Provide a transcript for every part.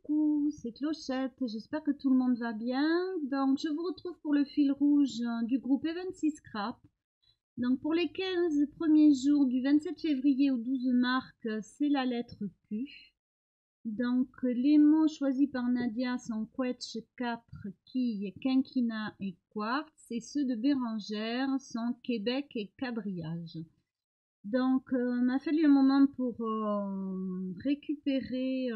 coucou, c'est Clochette, j'espère que tout le monde va bien. Donc je vous retrouve pour le fil rouge du groupe Eventy Scrap. Donc pour les 15 premiers jours du 27 février au 12 mars, c'est la lettre Q. Donc les mots choisis par Nadia sont quetch, 4, quille, quinquina et quartz. Et ceux de Bérangère sont Québec et quadrillage. Donc, m'a fallu un moment pour récupérer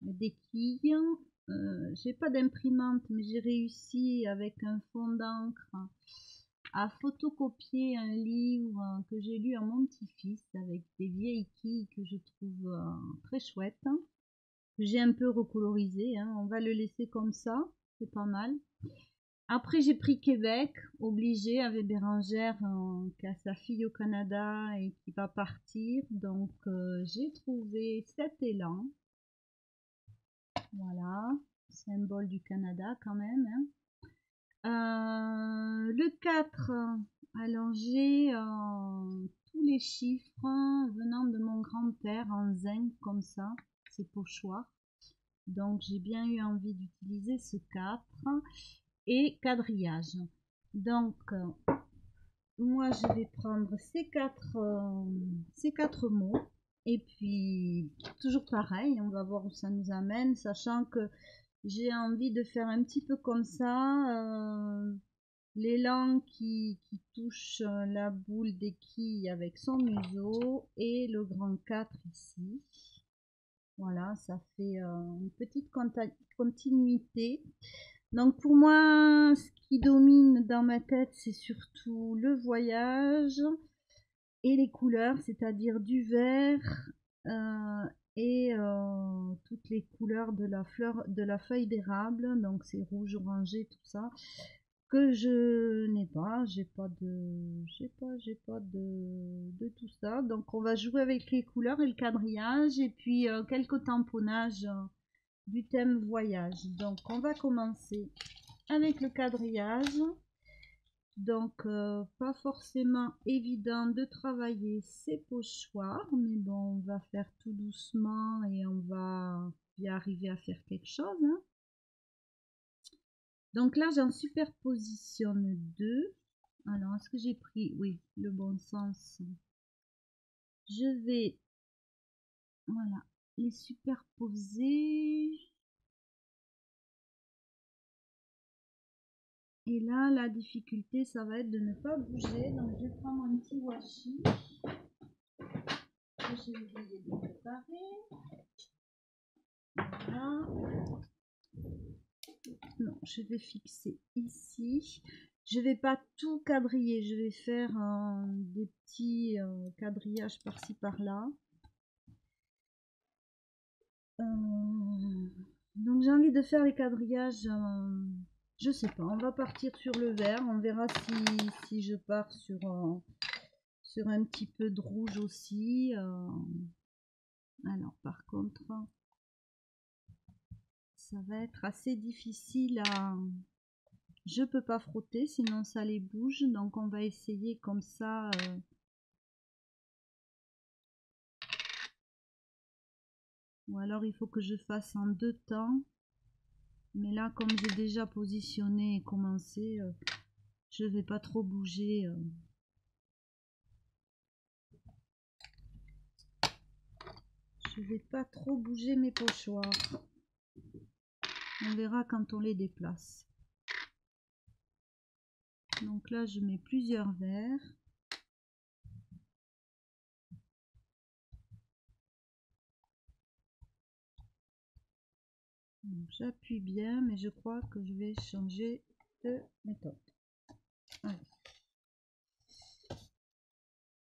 des quilles. J'ai pas d'imprimante, mais j'ai réussi avec un fond d'encre à photocopier un livre que j'ai lu à mon petit-fils avec des vieilles quilles que je trouve très chouettes, que j'ai un peu recolorisé. On va le laisser comme ça, c'est pas mal. Après, j'ai pris Québec, obligé, avec Bérangère qui a sa fille au Canada et qui va partir. Donc, j'ai trouvé cet élan. Voilà, symbole du Canada quand même. Le 4, alors j'ai tous les chiffres venant de mon grand-père en zinc comme ça. C'est pochoir. Donc, j'ai bien eu envie d'utiliser ce 4. Et quadrillage. Donc, moi, je vais prendre ces quatre mots. Et puis, toujours pareil, on va voir où ça nous amène, sachant que j'ai envie de faire un petit peu comme ça, l'élan qui touche la boule des quilles avec son museau et le grand 4 ici. Voilà, ça fait une petite continuité. Donc pour moi, ce qui domine dans ma tête, c'est surtout le voyage et les couleurs, c'est-à-dire du vert et toutes les couleurs de la fleur, de la feuille d'érable. Donc c'est rouge, orangé, tout ça que je n'ai pas. J'ai pas de tout ça. Donc on va jouer avec les couleurs et le quadrillage et puis quelques tamponnages du thème voyage. Donc on va commencer avec le quadrillage. Donc pas forcément évident de travailler ces pochoirs, mais bon, on va faire tout doucement et on va y arriver à faire quelque chose. Donc là j'en superpositionne deux. Alors est-ce que j'ai pris, oui, le bon sens? Je vais, voilà, les superposer. Et là, la difficulté, ça va être de ne pas bouger. Donc, je vais prendre un petit washi que j'ai oublié de préparer. Voilà. Non, je vais fixer ici. Je vais pas tout quadriller. Je vais faire des petits quadrillages par-ci par-là. Donc, j'ai envie de faire les quadrillages. Je sais pas. On va partir sur le vert. On verra si je pars sur un petit peu de rouge aussi. Alors par contre, ça va être assez difficile à... Je peux pas frotter, sinon ça les bouge. Donc on va essayer comme ça. Ou alors il faut que je fasse en deux temps. Mais là, comme j'ai déjà positionné et commencé, je vais pas trop bouger. Je vais pas trop bouger mes pochoirs. On verra quand on les déplace. Donc là, je mets plusieurs verres. J'appuie bien, mais je crois que je vais changer de méthode.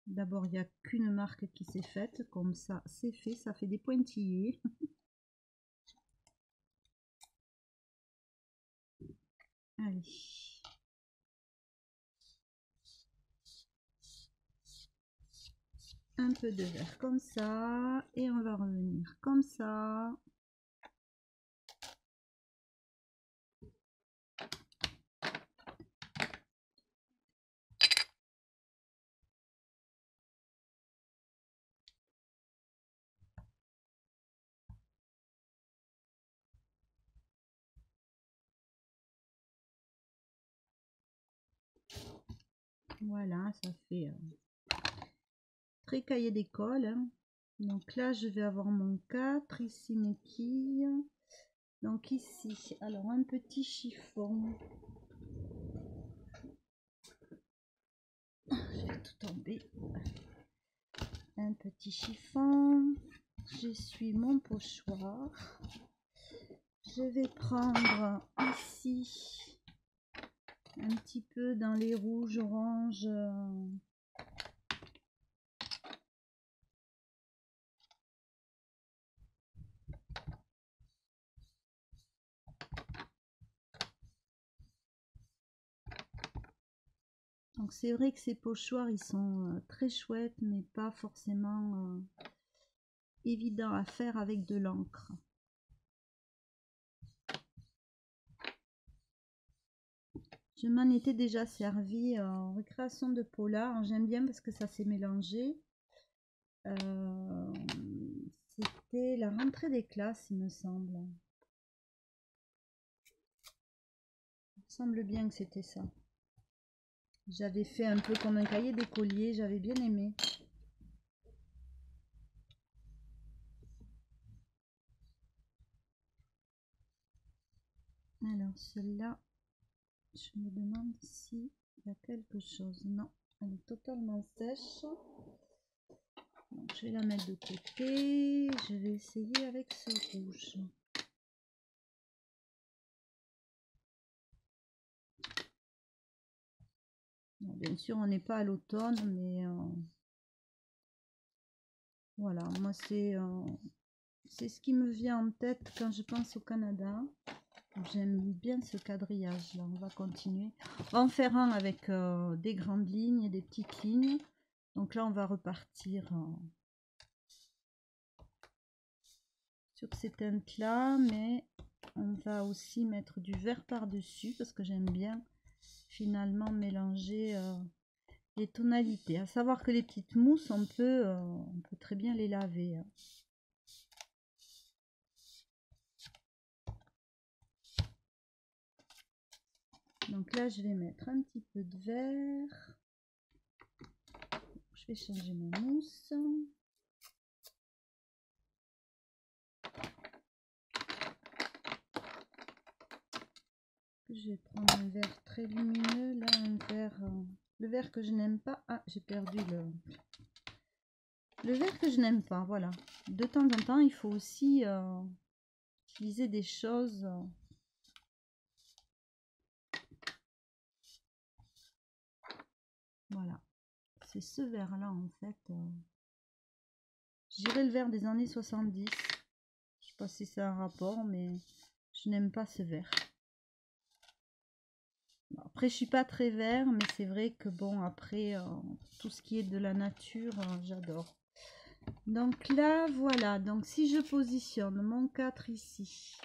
D'abord, il n'y a qu'une marque qui s'est faite, comme ça c'est fait, ça fait des pointillés. Allez. Un peu de vert comme ça, et on va revenir comme ça. Voilà, ça fait très cahier d'école, hein. Donc là, je vais avoir mon 4, ici mes quilles. Donc ici, alors un petit chiffon. Je vais tout tomber. Un petit chiffon. J'essuie mon pochoir. Je vais prendre ici un petit peu dans les rouges, oranges. Donc c'est vrai que ces pochoirs, ils sont très chouettes, mais pas forcément évidents à faire avec de l'encre. Je m'en étais déjà servi en récréation de polar. J'aime bien parce que ça s'est mélangé. C'était la rentrée des classes, il me semble. Il me semble bien que c'était ça. J'avais fait un peu comme un cahier d'écolier, j'avais bien aimé. Alors, celle-là, je me demande s'il y a quelque chose. Non, elle est totalement sèche. Donc, je vais la mettre de côté. Je vais essayer avec ce rouge. Bon, bien sûr, on n'est pas à l'automne, mais voilà, moi c'est ce qui me vient en tête quand je pense au Canada. J'aime bien ce quadrillage là. On va continuer. On va en faire un avec des grandes lignes et des petites lignes. Donc là, on va repartir sur ces teintes là, mais on va aussi mettre du vert par dessus parce que j'aime bien finalement mélanger les tonalités. À savoir que les petites mousses, on peut très bien les laver, hein. Donc là, je vais mettre un petit peu de vert. Je vais changer ma mousse. Je vais prendre un vert très lumineux. Là, un vert, le vert que je n'aime pas. Ah, j'ai perdu le vert que je n'aime pas. Voilà. De temps en temps, il faut aussi utiliser des choses. Voilà. C'est ce vert-là, en fait. Je dirais le vert des années 70. Je sais pas si c'est un rapport, mais je n'aime pas ce vert. Après, je suis pas très vert, mais c'est vrai que bon, après, tout ce qui est de la nature, j'adore. Donc là, voilà. Donc si je positionne mon 4 ici,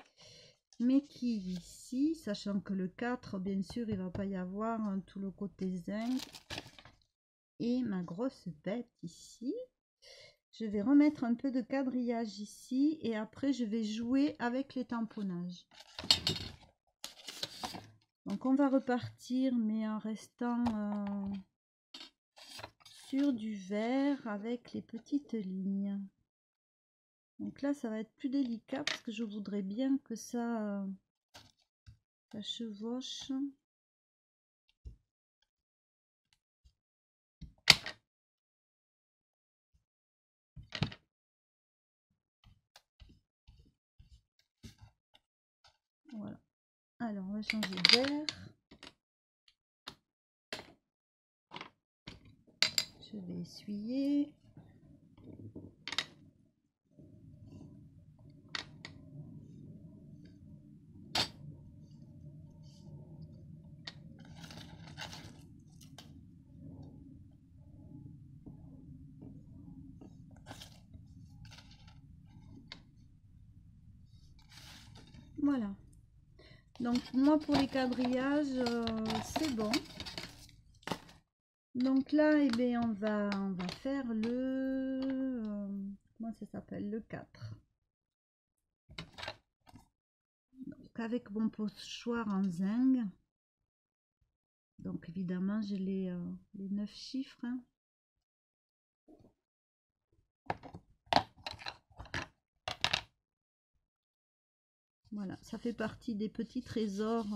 mes quilles ici, sachant que le 4, bien sûr, il va pas y avoir tout le côté zinc. Et ma grosse bête ici. Je vais remettre un peu de quadrillage ici et après je vais jouer avec les tamponnages. Donc on va repartir mais en restant sur du vert avec les petites lignes. Donc là ça va être plus délicat parce que je voudrais bien que ça chevauche. Voilà. Alors on va changer de vert. Je vais essuyer. Voilà. Donc moi pour les quadrillages, c'est bon. Donc là, eh bien, on va faire le... comment ça s'appelle? Le 4. Donc avec mon pochoir en zinc. Donc évidemment, j'ai les 9 chiffres. Hein. Voilà, ça fait partie des petits trésors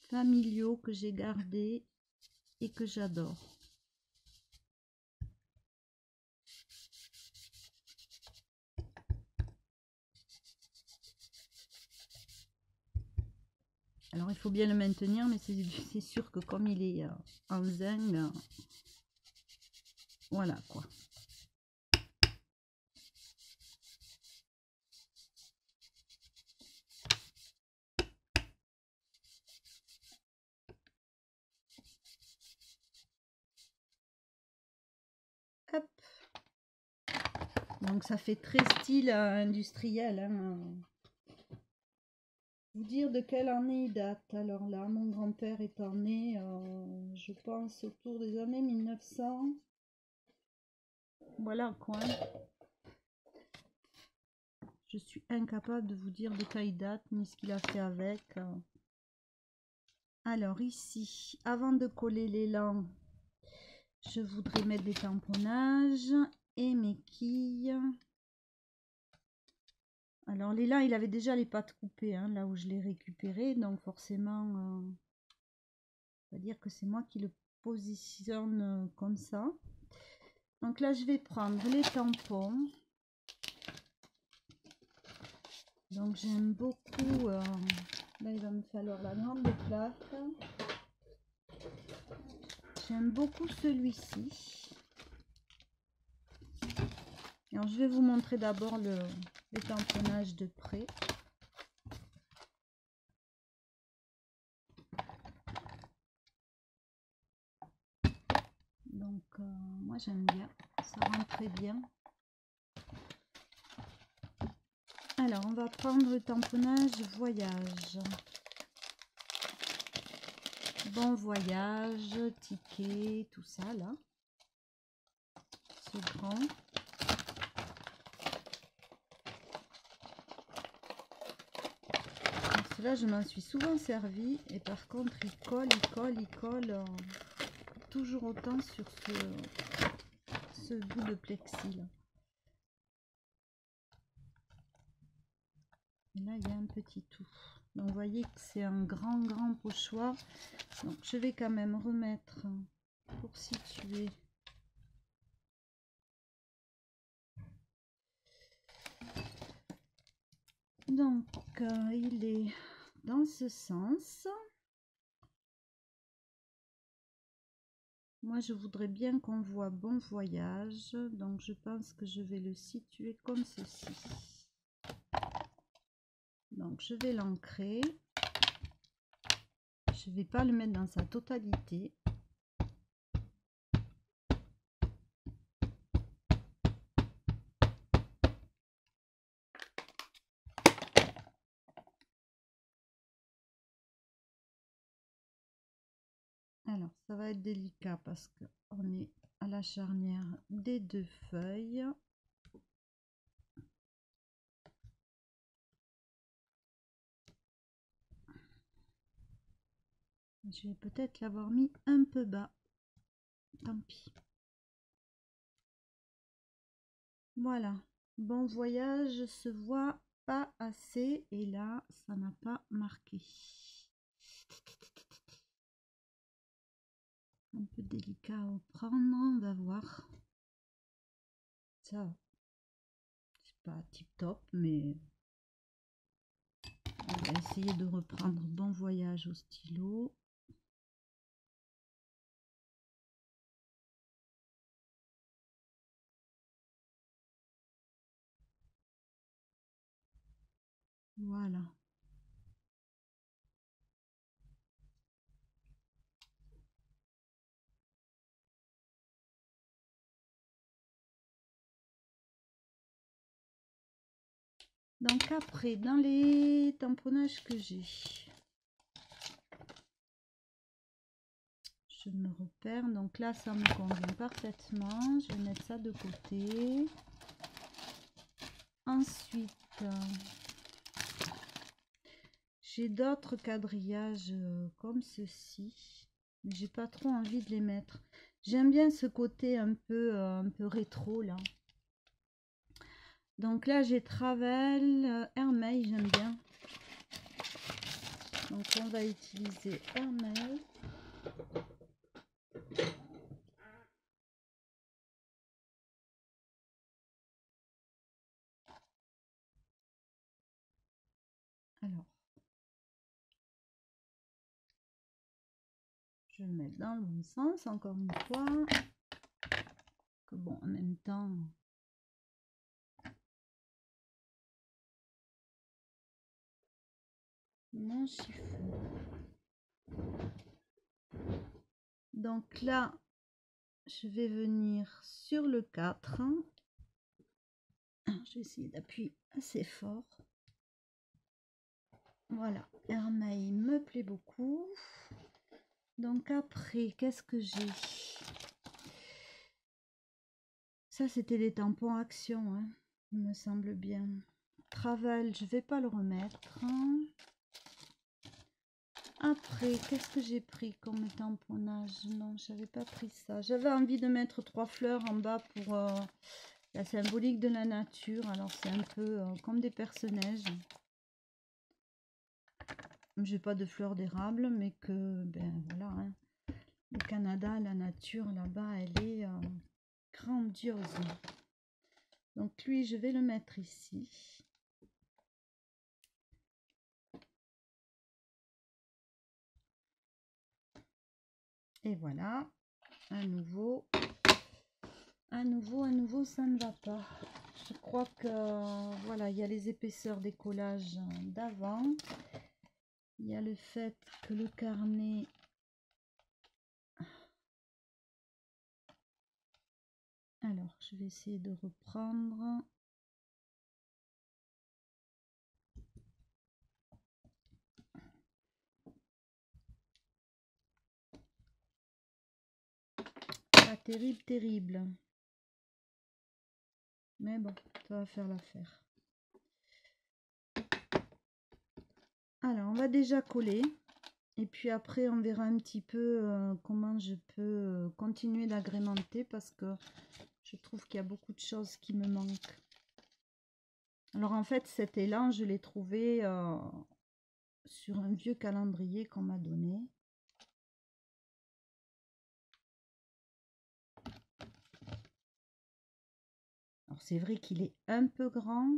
familiaux que j'ai gardés et que j'adore. Alors il faut bien le maintenir, mais c'est sûr que comme il est en zinc, voilà quoi. Hop. Donc ça fait très style industriel. Hein. Vous dire de quelle année il date. Alors là, mon grand-père étant né, je pense, autour des années 1900. Voilà quoi. Je suis incapable de vous dire de quelle date, ni ce qu'il a fait avec. Alors ici, avant de coller l'élan, je voudrais mettre des tamponnages et mes quilles. Alors l'élan, il avait déjà les pattes coupées, hein, là où je l'ai récupéré, donc forcément, on va dire que c'est moi qui le positionne comme ça. Donc là, je vais prendre les tampons. Donc j'aime beaucoup, là il va me falloir la grande plaque. J'aime beaucoup celui-ci. Alors je vais vous montrer d'abord le tamponnage de près. Donc moi j'aime bien, ça rend très bien. Alors on va prendre le tamponnage voyage. Bon voyage, ticket, tout ça là. Ce grand. Là je m'en suis souvent servi et par contre il colle toujours autant sur ce bout de plexi là. Et là il y a un petit tout. Donc vous voyez que c'est un grand pochoir. Donc je vais quand même remettre pour situer. Donc il est dans ce sens. Moi je voudrais bien qu'on voit bon voyage, donc je pense que je vais le situer comme ceci. Donc je vais l'ancrer. Je ne vais pas le mettre dans sa totalité. Alors ça va être délicat parce qu'on est à la charnière des deux feuilles. Je vais peut-être l'avoir mis un peu bas. Tant pis. Voilà. Bon voyage se voit pas assez. Et là, ça n'a pas marqué. Un peu délicat à prendre. On va voir. Ça, c'est pas tip top, mais on va essayer de reprendre bon voyage au stylo. Voilà. Donc après, dans les tamponnages que j'ai, je me repère. Donc là, ça me convient parfaitement. Je vais mettre ça de côté. Ensuite, J'ai d'autres quadrillages comme ceci, mais j'ai pas trop envie de les mettre. J'aime bien ce côté un peu rétro là. Donc là j'ai Travel, Hermès, j'aime bien. Donc on va utiliser Hermès. Alors, je vais le mettre dans le bon sens encore une fois. Que bon, en même temps, mon chiffon. Donc là, je vais venir sur le 4. Je vais essayer d'appuyer assez fort. Voilà, Hermès me plaît beaucoup. Donc après, qu'est-ce que j'ai? Ça, c'était les tampons Action, hein, il me semble bien. Travel, je vais pas le remettre. Après, qu'est-ce que j'ai pris comme tamponnage? Non, j'avais pas pris ça. J'avais envie de mettre 3 fleurs en bas pour la symbolique de la nature. Alors, c'est un peu comme des personnages. J'ai pas de fleurs d'érable, mais que, ben voilà, hein. Le Canada, la nature là-bas, elle est grandiose. Donc lui, je vais le mettre ici. Et voilà, à nouveau, ça ne va pas. Je crois que, voilà, il y a les épaisseurs des collages d'avant. Il y a le fait que le carnet... Alors, je vais essayer de reprendre. Pas terrible, terrible. Mais bon, ça va faire l'affaire. Alors, on va déjà coller. Et puis après, on verra un petit peu comment je peux continuer d'agrémenter parce que je trouve qu'il y a beaucoup de choses qui me manquent. Alors en fait, cet élan, je l'ai trouvé sur un vieux calendrier qu'on m'a donné. Alors c'est vrai qu'il est un peu grand,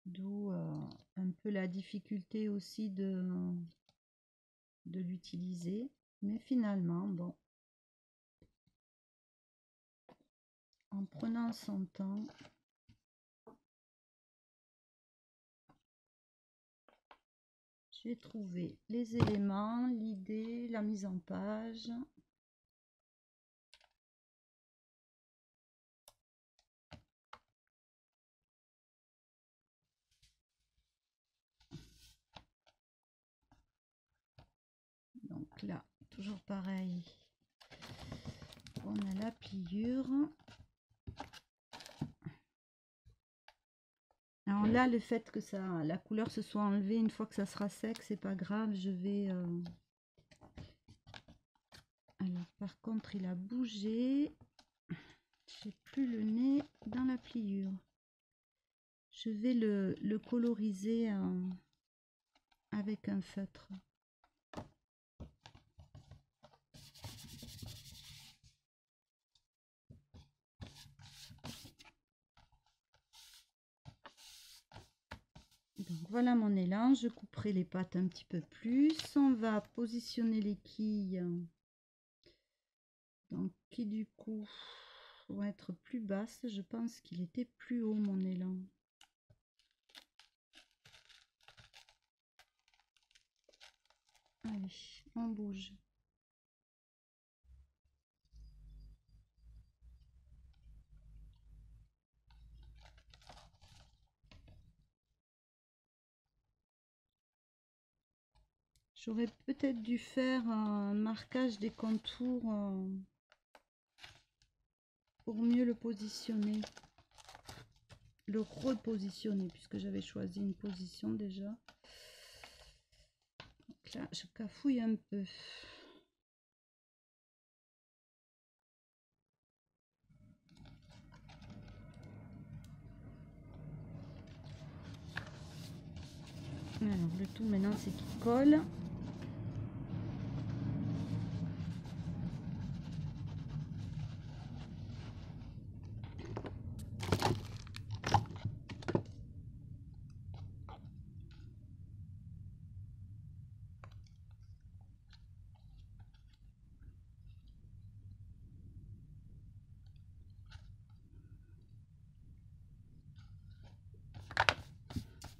d'où un peu la difficulté aussi de l'utiliser. Mais finalement, bon, en prenant son temps, j'ai trouvé les éléments, l'idée, la mise en page. Donc là, toujours pareil, on a la pliure. Alors là, le fait que ça, la couleur se soit enlevée une fois que ça sera sec, c'est pas grave. Je vais... Alors par contre, il a bougé. J'ai plus le nez dans la pliure. Je vais le coloriser avec un feutre. Donc voilà mon élan. Je couperai les pattes un petit peu plus. On va positionner les quilles. Donc qui du coup vont être plus basses. Je pense qu'il était plus haut mon élan. Allez, on bouge. J'aurais peut-être dû faire un marquage des contours pour mieux le positionner. Le repositionner puisque j'avais choisi une position déjà. Donc là, je cafouille un peu. Alors, le tout maintenant, c'est qu'il colle.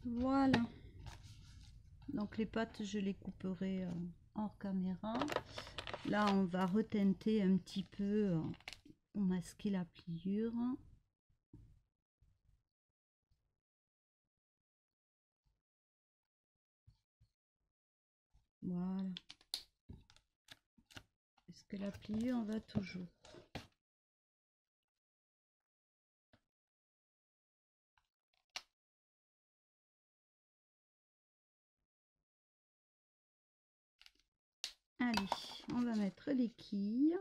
Voilà. Donc les pâtes, je les couperai hors caméra. Là, on va reteinter un petit peu pour masquer la pliure. Voilà. Est-ce que la pliure va toujours? Allez, on va mettre les quilles.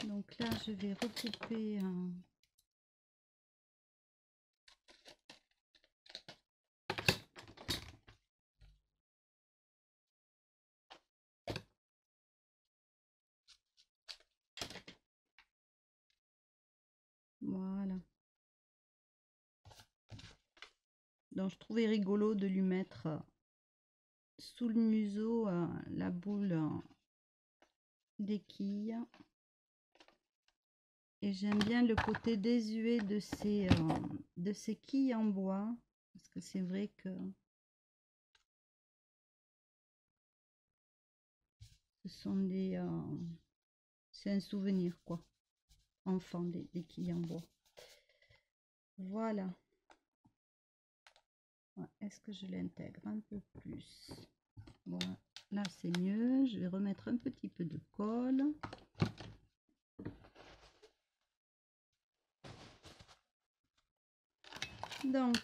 Donc là, je vais recouper voilà. Donc je trouvais rigolo de lui mettre sous le museau la boule des quilles. Et j'aime bien le côté désuet de ces quilles en bois. Parce que c'est vrai que ce sont des... c'est un souvenir quoi. Enfant des quilles en bois. Voilà. Ouais, est-ce que je l'intègre un peu plus? Voilà. Là c'est mieux. Je vais remettre un petit peu de colle. Donc,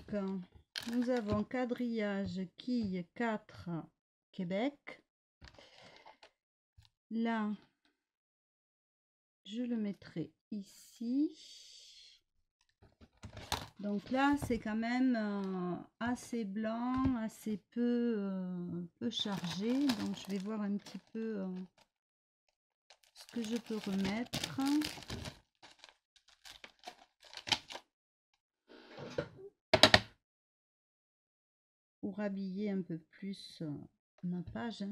nous avons quadrillage, quille 4 Québec. Là, je le mettrai ici. Donc là, c'est quand même assez blanc, assez peu chargé. Donc, je vais voir un petit peu ce que je peux remettre. Pour habiller un peu plus ma page.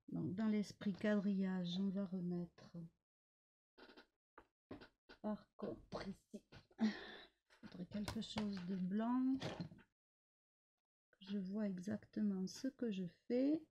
Donc dans l'esprit quadrillage, on va remettre par contre ici, il faudrait quelque chose de blanc. Je vois exactement ce que je fais.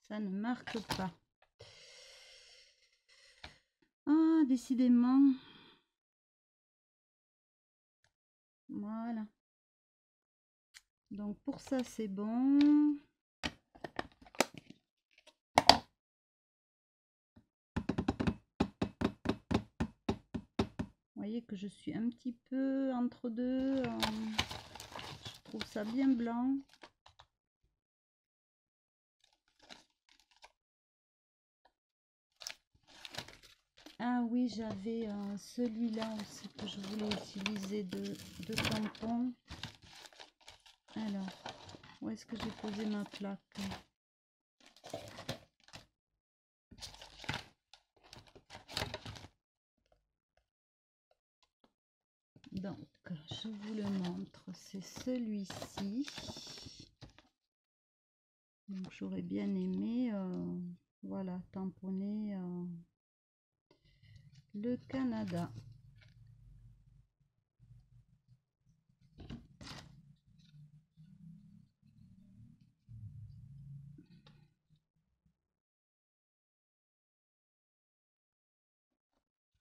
Ça ne marque pas. Ah, décidément. Voilà. Donc pour ça, c'est bon. Vous voyez que je suis un petit peu entre deux. Je trouve ça bien blanc. Ah oui, j'avais celui-là aussi que je voulais utiliser de tampon. Alors, où est-ce que j'ai posé ma plaque? c'est celui-ci. Donc j'aurais bien aimé voilà, tamponner le Canada.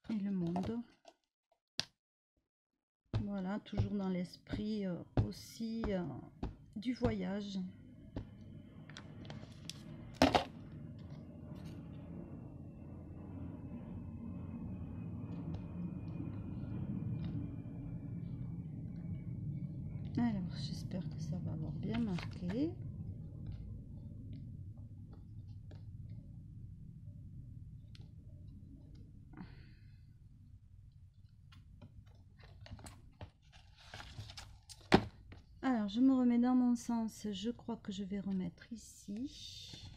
Et le monde. Voilà, toujours dans l'esprit aussi du voyage. Alors, j'espère que ça va avoir bien marqué. Alors, je me remets dans mon sens. Je crois que je vais remettre ici.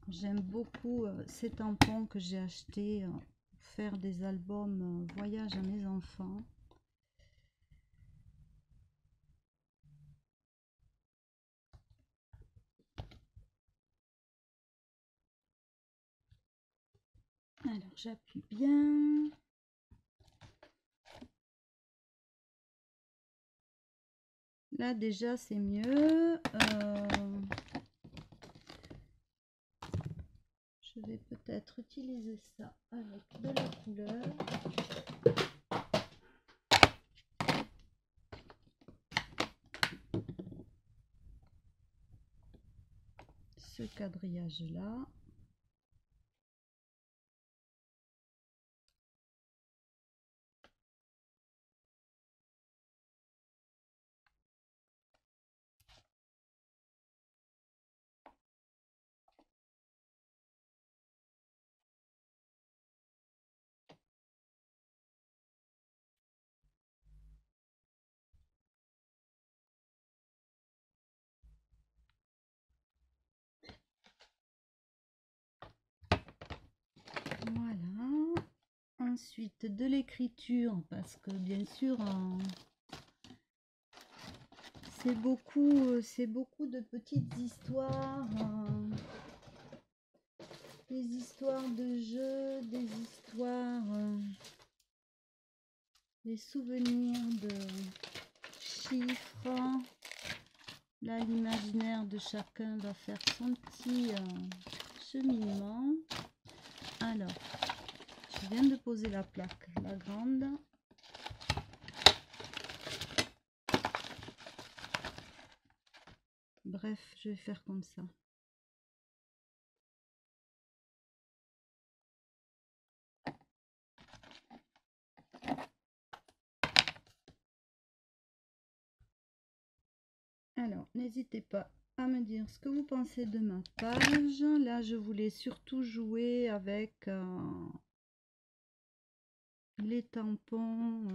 J'aime beaucoup ces tampons que j'ai achetés pour faire des albums voyage à mes enfants. Alors, j'appuie bien. Là, déjà, c'est mieux. Je vais peut-être utiliser ça avec de la couleur. Ce quadrillage-là. Voilà. Ensuite, de l'écriture, parce que bien sûr, c'est beaucoup de petites histoires, des histoires de jeux, des histoires, des souvenirs de chiffres. Là, l'imaginaire de chacun va faire son petit cheminement. Alors, je viens de poser la plaque, la grande. Bref, je vais faire comme ça. Alors, n'hésitez pas à me dire ce que vous pensez de ma page. Là, je voulais surtout jouer avec les tampons.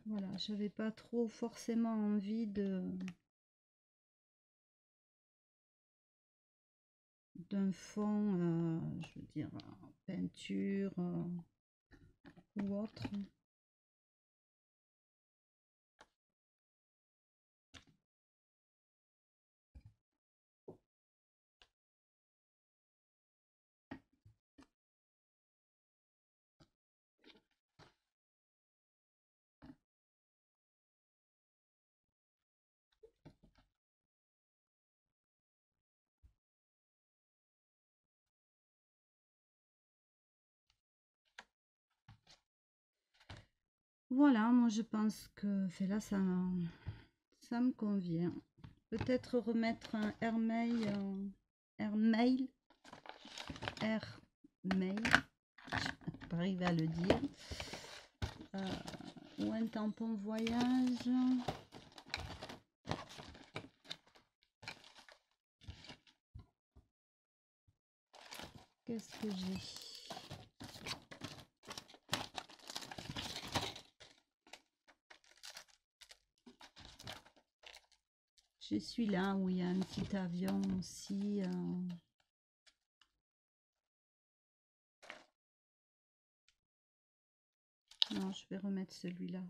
Voilà, j'avais pas trop forcément envie d'un fond, je veux dire, peinture ou autre. Voilà, moi je pense que là ça me convient. Peut-être remettre un Airmail, je pas arriver à le dire, ou un tampon voyage. Qu'est-ce que j'ai? J'ai celui-là où il y a un petit avion aussi. Non, je vais remettre celui-là.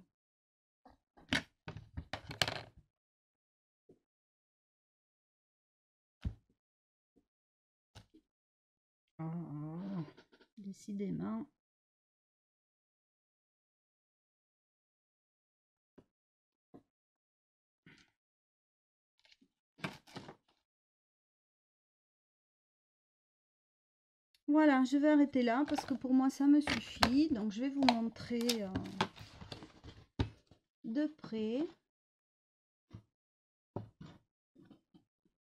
Oh, décidément. Voilà, je vais arrêter là parce que pour moi ça me suffit. Donc je vais vous montrer de près.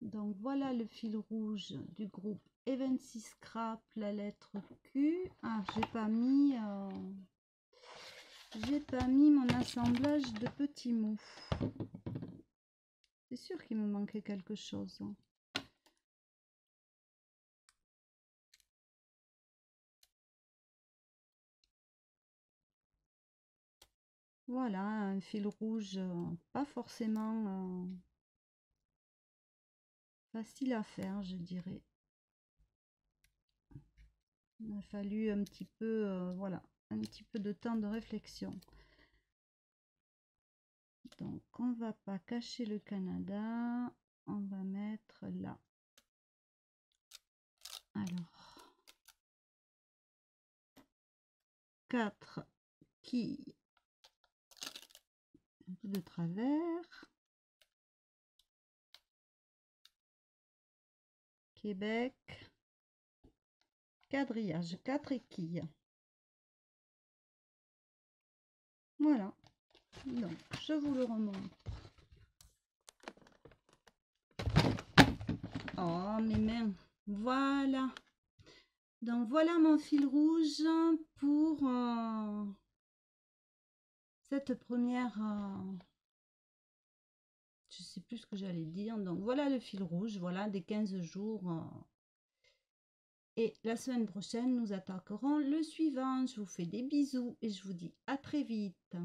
Donc voilà le fil rouge du groupe E26 Scrap, la lettre Q. Ah, j'ai pas mis mon assemblage de petits mots. C'est sûr qu'il me manquait quelque chose. Voilà, un fil rouge pas forcément facile à faire, je dirais. Il a fallu un petit peu, voilà, un petit peu de temps de réflexion. Donc, on va pas cacher le Canada, on va mettre là. Alors, 4 quilles, un peu de travers. Québec, quadrillage, 4 équilles. Voilà, donc je vous le remonte. Oh, mes mains, voilà. Donc voilà mon fil rouge pour cette première... je sais plus ce que j'allais dire. Donc voilà le fil rouge, voilà, des 15 jours. Et la semaine prochaine, nous attaquerons le suivant. Je vous fais des bisous et je vous dis à très vite.